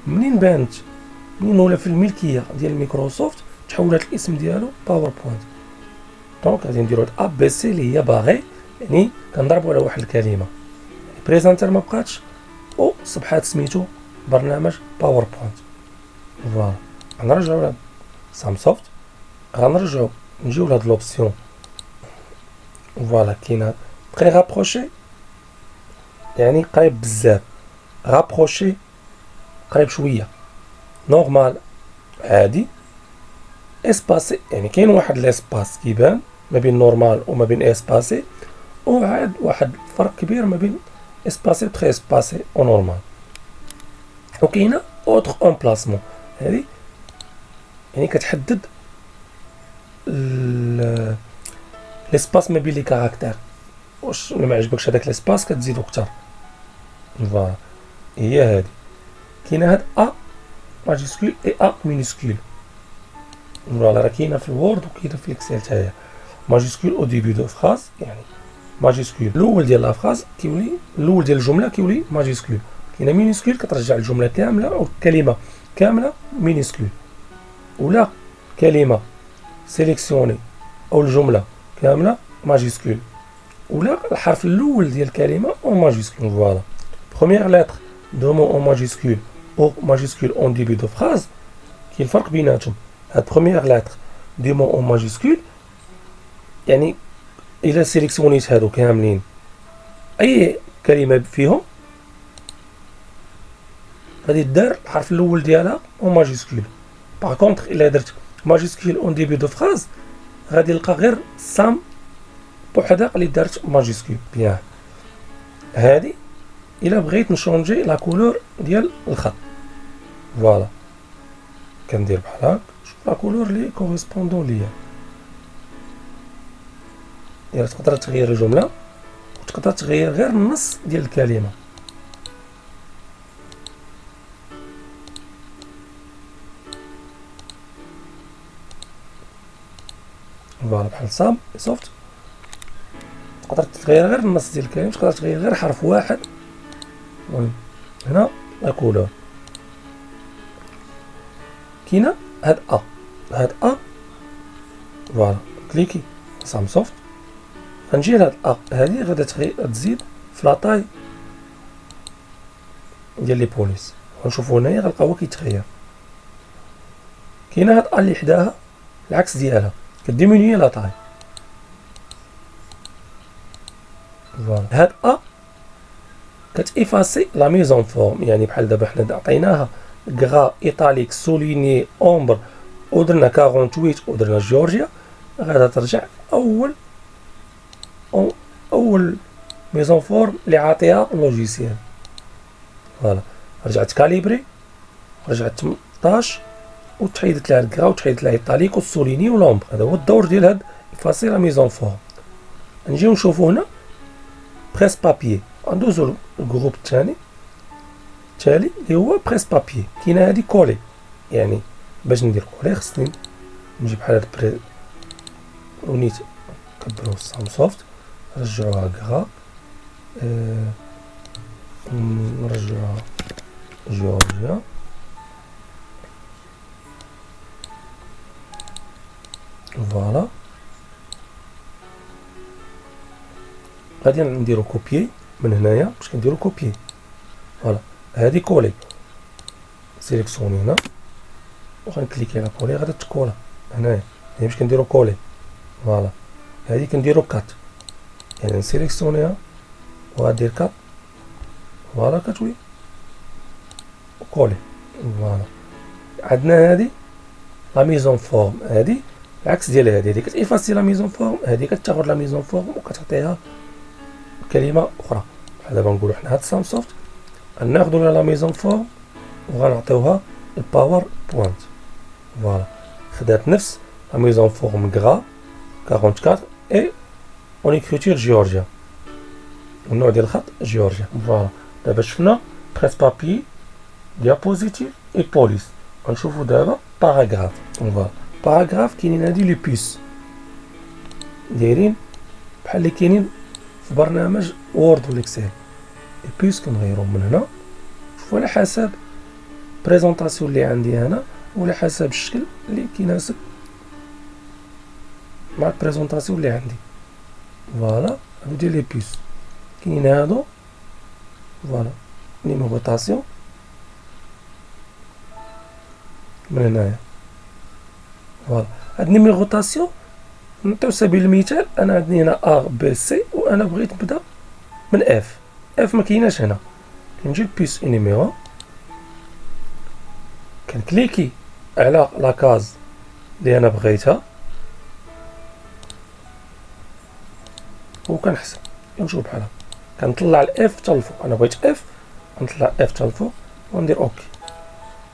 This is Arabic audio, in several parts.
منين ولا في الملكيه ديال مايكروسوفت تحولت الاسم ديالو باوربوينت. دونك غادي نديرو ا بي سي اللي هي باغي، يعني كنضربوا على واحد الكلمه، بريزنتر ما بقاتش، او صبحات سميتو برنامج باوربوينت. فوالا غنرجعو لهاد سامسوفت، غنرجعو نجيو لهاد لوبسيون. فوالا كاينه بغي رابروشي، يعني قريب بزاف، رابروشي قريب شويه، نورمال عادي، اسباسي يعني كاين واحد لاسباس كيبان ما بين نورمال وما بين اسباسي، وعاد واحد الفرق كبير ما بين اسباسي تري اسباسي و نورمال. وكاينه اوتر امبلاسمون، هذه يعني كتحدد لاسباس ما بين لي كاركتير، واش ما عجبكش هذاك لاسباس كتزيدو اكثر. فوالا هي هذه. كاينه هاد ا ماجيسكول اي ا مينيسكول. فوالا راه كاينه في الوورد وكاينه في الاكسل حتى هي. ماجيسكول او ديبي دو فراز، يعني ماجيسكول الاول ديال لا فراز كيولي الاول ديال الجمله كيولي ماجيسكول. كاينه مينيسكول كترجع الجمله كامله او الكلمه كامله مينيسكول، ولا كلمه سيليكسيوني او الجمله كامله ماجيسكول، ولا الحرف الاول ديال الكلمه او ماجيسكول. فوالا بروميير لتر دو مو او ماجيسكول او ماجيسكول اون ديبي دو فراز، كاين الفرق بيناتهم. هاد بروميير لتر دو مو او ماجيسكول يعني الا سيليكسيونيت هادو كاملين اي كلمه فيهم غادي دار الحرف الاول ديالها او ماجيسكول. باغ كونطخ الا درت ماجيسكول اون ديبي دو فراز غادي نلقى غير سام بوحدها اللي دارت ماجيسكول. بيان هادي الا بغيت نشونجي لا كولور ديال الخط، فوالا كندير بحال هاك، شوف لا كولور لي كوريسبوندون ليا. يعني تقدر تغير الجمله وتقدر تغير غير النص ديال الكلمه. فوالا بحال سام سوفت تقدر تغير غير النص ديال الكلمه، تقدر تغير غير حرف واحد. المهم هنا لا كولور كاينه هاد ا فوالا كليكي سام سوفت، غنجي لهاد ا هادي غادا تزيد في لاطاي ديال لي بوليس، غنشوفو هنايا غنلقى هو كيتغير. كاينه هاد ا اللي حداها العكس ديالها كديمينيي لاطاي. فوالا هاد ا كتيفاسي لا ميزون فورم، يعني بحال دابا حنا عطيناها غرا ايطاليك سوليني اومبر ودرنا 48 ودرنا جورجيا، غادا ترجع اول ميزون فورم اللي عاطيها اللوجيسيال. فوالا رجعت كاليبري، رجعت 18 وتحيدت لها الكرا وتحيدت لها ايطاليك والسوليني ولومبر. هذا هو الدور ديال هاد افاسي لا ميزون فورم. نجيو نشوفو هنا بريس بابيي، ندوزو الجروب الثاني اللي هو بريس بابيي. كاينه هادي كولي، يعني باش ندير كولي خصني نجي بحال هاد ونيت كبرو سام سوفت، نرجعوها كغا، نرجعوها جورجيا، فوالا غادي نديرو كوبيي من هنايا باش كنديرو كوبيي. فوالا هادي كولي، سيليكسيوني هنا وغنكليكي على كولي، غادي تكولا هنايا، يعني باش كنديرو كولي. فوالا هادي كنديرو كات، يعني نسيليكسيونيها وغادير كات، فوالا كتولي كولي. فوالا عندنا هادي لا ميزون فورم، هادي العكس ديال هادي كتيفاسي لا ميزون فورم، هادي كتاخد لا ميزون فورم وكتعطيها كلمه اخرى. بحال دابا نقولو حنا هاد سام سوفت غناخدو لا ميزون فورم وغنعطيوها الباور بوينت. فوالا خدات نفس لا ميزون فورم غرا 44 اي اون اكريتور جورجيا، والنوع ديال الخط جورجيا. فوالا دابا شفنا بريس بابي، ديابوزيتيف اي بوليس. غنشوفو دابا باراغراف. فوالا باراغراف كاينين هادي لي بيس دايرين بحال اللي كاينين في برنامج وورد ولا اكسل. لي بيس كنغيروهم من هنا، شوفوا على حسب بريزونطاسيون اللي عندي هنا وعلى حسب الشكل اللي كيناسب مع البريزونطاسيون اللي عندي. فوالا هادو ديال لي بيس كاينين هادو. فوالا نيميروطاسيون من هنايا. فوالا هاد نيميروطاسيون نعطيو سبيل المثال، انا عندي هنا ا بي سي وانا بغيت نبدا من اف ما كايناش هنا. كنجي لبيس نيميرو، كنكليكي على لاكاز اللي انا بغيتها وكنحسب نشوف بحال هكا. كنطلع الاف حتى الفوق، انا بغيت اف نطلع اف حتى الفوق وندير اوكي.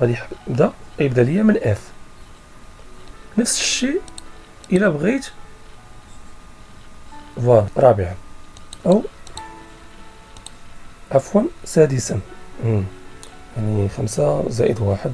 غادي يبدا ليا من اف. نفس الشيء الا بغيت فوالا رابعا او عفوا سادسا، يعني 5 زائد 1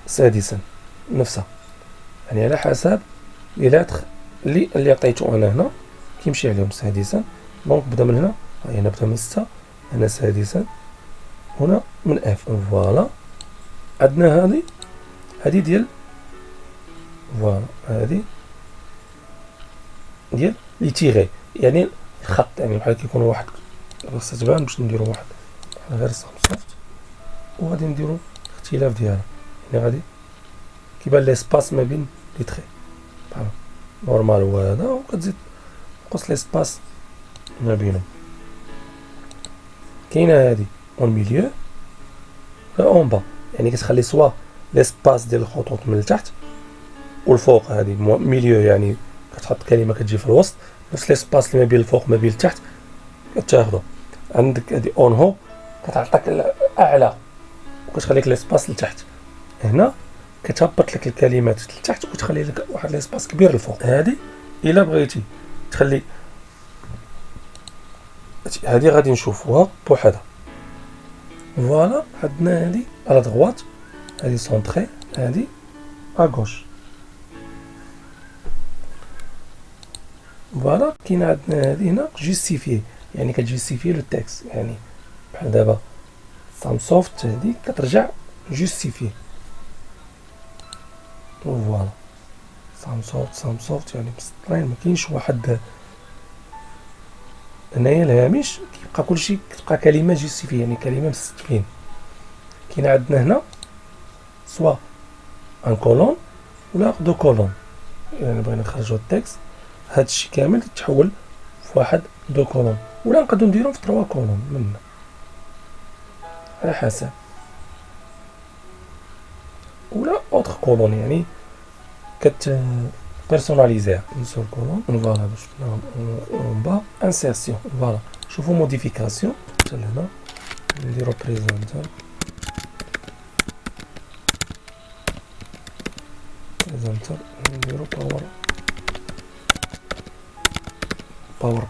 سادسا نفسها، يعني على حسب لي لاتر اللي عطيتو انا هنا كيمشي عليهم سادسا. دونك بدا من هنا، هنا بدا من 6، هنا سادسا، هنا من اف. فوالا عندنا هادي ديال فوالا هادي ديال لي تيغي، يعني الخط، يعني بحال كيكون واحد خاصها تبان باش نديرو واحد غير صافت وغادي نديرو الاختلاف ديالها. يعني غادي كيبان ليسباس ما بين لي تخي بحال نورمال هو هذا، وكتزيد تقص ليسباس ما بينهم. كاينه هادي اون ميليو لا اون با، يعني كتخلي سوا ليسباس ديال الخطوط من التحت والفوق. هادي ميليو يعني كتحط كلمه كتجي في الوسط، نفس ليسباس اللي ما بين الفوق ما بين التحت كتاخدو. عندك هادي اون هو كتعطيك الاعلى وكتخليك ليسباس لتحت. هنا كتهبط لك الكلمات لتحت وتخلي لك واحد ليسباس كبير الفوق. هادي الا بغيتي تخلي هادي غادي نشوفوها بوحدها. فوالا عندنا هادي على دغوات، هادي سونطري، هادي اغوش. فوالا كاين عندنا هادي هنا جوستيفي، يعني كتجوستيفي لو تيكست، يعني بحال دابا سام سوفت هادي كترجع جوستيفي. فوالا سام سوفت يعني مسطرين، ما كاينش واحد هنايا الهامش كيبقى كلشي كتبقى كلمه جوستيفي، يعني كلمه مستفين. كاين عندنا هنا سوا ان كولون ولا دو كولون، يعني بغينا نخرجوا التكست هادشي كامل يتحول في واحد دو كولون، ولا نقدروا نديرهم في 3 كولون من على حسب، ولا اوتر كولون يعني كت بيرسوناليزيها من سول كولون. فوالا باش اون با انسيرسيون. فوالا شوفوا موديفيكاسيون حتى لهنا نديرو بريزنتر نديرو باور بوينت.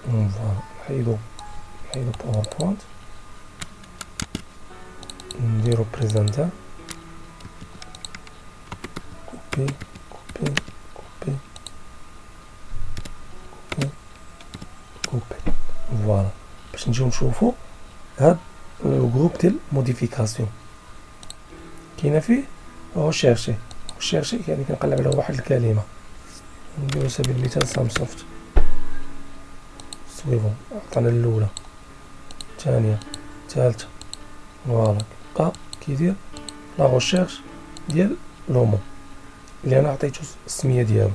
فوالا نحيدو باور بوينت نديرو بريزنتر كوبي فوالا باش نجيو نشوفو هاد الجروب ديال موديفيكاسيون. كاينه فيه ريشيرشي يعني كنقلب على واحد الكلمه، نديرو سبيل المثال سام سوفت سويفون، عطانا الاولى الثانيه الثالثه. فوالا كيبقى كيدير لا ريشيرش ديال لومون اللي انا عطيتو السميه ديالو.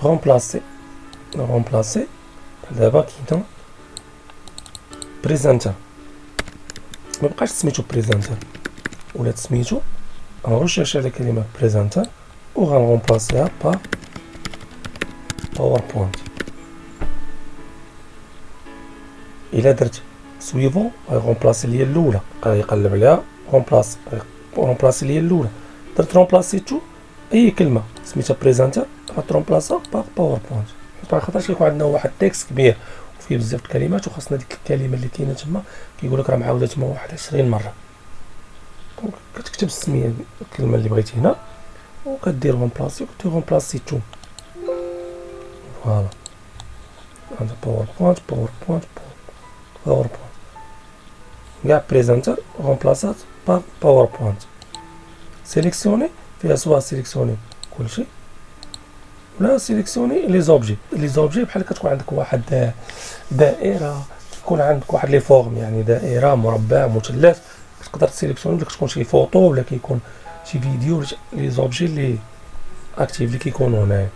رومبلاسي دابا كاين بريزنتر، ما بقاش سميتو بريزنتر ولا سميتو غنريشيرشي على كلمه بريزنتر وغنرومبلاسيها با باوربوينت. الا درت سويفون غيرومبلاسي ليا الاولى، غيقلب عليها رومبلاسي ليا الاولى. درت رومبلاسيتو اي كلمه سميتها بريزنتر غترومبلاسا باغ باوربوينت، حيت خاطرش كيكون عندنا واحد التكست كبير وفيه بزاف د الكلمات وخاصنا ديك الكلمه اللي كاينه تما كيقول لك راه معاوده تما واحد 20 مره. دونك كتكتب السميه الكلمه اللي بغيتي هنا وكدير رومبلاسي وكدير رومبلاسيتو. فوالا باوربوينت باوربوينت باوربوينت كاع بريزنتر رومبلاسات باغ باوربوينت. سيليكسيوني فيها سوا سيليكسيوني كلشي ولا سيليكسيوني لي زوبجي. لي زوبجي بحال كتكون عندك واحد دائره، يكون عندك واحد لي فورم يعني دائره مربع مثلث، تقدر تسيليكسيوني ولا تكون شي فوطو ولا كيكون شي فيديو. لي زوبجي لي اكتيف اللي كيكونوا هنايا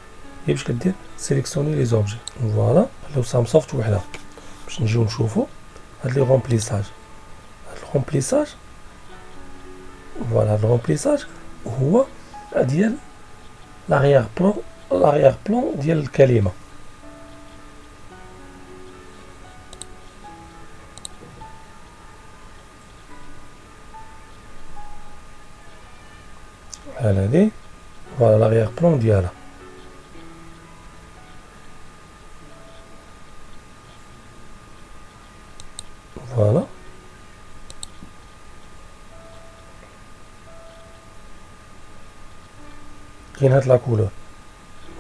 هي باش كدير سيليكسيوني لي زوبجي. فوالا خليو سام سوفت وحده باش نجيو نشوفوا هاد لي رومبليساج. هاد الرومبليساج فوالا هاد الرومبليساج هو ديال لاغيير بلون ديال الكلمه. بحال هادي فوالا لاغيير بلون ديالها. فوالا كاين هاد لا كولور.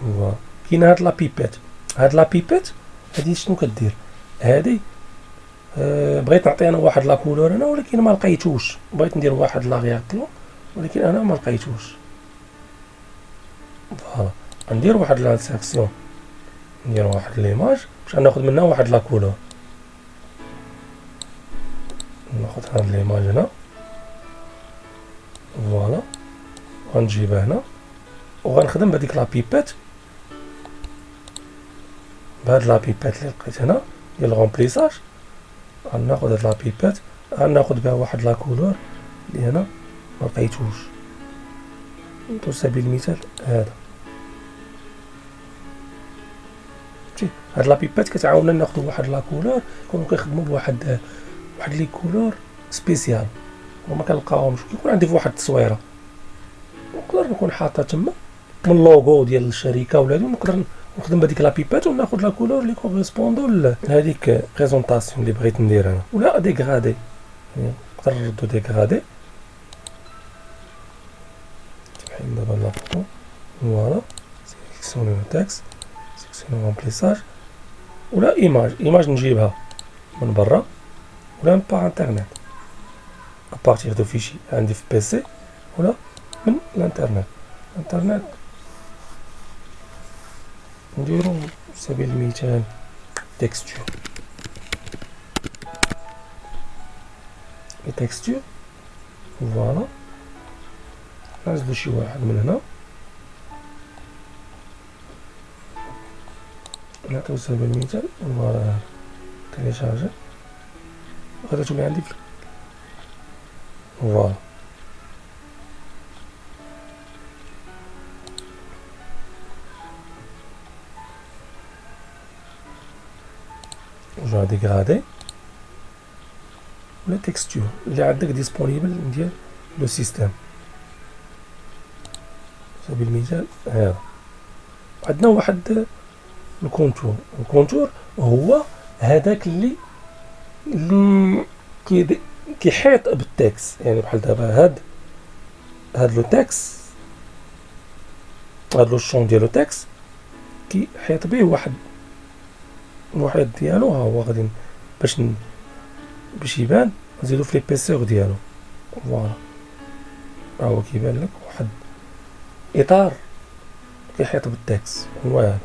فوالا كاين هاد لا بيبيت. هاد لا بيبيت هادي شنو كدير؟ هادي بغيت نعطي انا واحد لا كولور انا ولكن ما لقيتوش، بغيت ندير واحد لاغيير بلون ولكن انا ما لقيتوش. فوالا غندير واحد لانسيرسيون، ندير واحد ليماج باش ناخذ منها واحد لا كولور. ناخذ هاد ليماج هنا فوالا غنجيبها هنا وغنخدم بهاديك لا بيبيت، بهاد لا بيبيت اللي لقيت هنا ديال الغومبليساج. غناخذ هاد لا بيبيت غناخذ بها واحد لا كولور اللي هنا ما لقيتوش. على سبيل المثال هذا هاد لا بيبيت كتعاوننا ناخذ واحد لا كولور كونوا كنخدموا بواحد لي كولور سبيسيال وما كنلقاوهمش. كيكون عندي في واحد التصويره نقدر نكون حاطها تما من اللوغو ديال الشركه ولا هادي، ونقدر نخدم بهذيك لا بيبيت وناخذ لا كولور اللي كوريسبوندو لهذيك بريزونطاسيون اللي بغيت ندير انا. ولا ديغرادي يعني نقدر نردو ديغرادي بحال دابا لا فوتو. فوالا سيليكسيوني تكست سيليكسيوني رومبليساج. ولا ايماج نجيبها من برا ولا باغ انترنيت ابارتيغ دو فيشي عندي في بيسي ولا من الانترنت. نديرو على سبيل المثال تكستور. تكستور فوالا نعزلو شي واحد من هنا نعطيو سبيل المثال فوالا تيليشارجي غادا تولي عندي فوالا. جو ديغرادي ولا تكستور اللي عندك ديسپونيبل ديال لو سيستيم. سبيل المثال هذا عندنا واحد الكونتور هو هذاك اللي كيحيط بالتكست. يعني بحال دابا هاد لو تكست هاد لو شون ديالو تكست كيحيط به واحد ديالو. ها هو غادي باش يبان نزيدو في ليبيسور ديالو. فوالا ها هو كيبان لك واحد اطار كيحيط بالتكست هو هذا.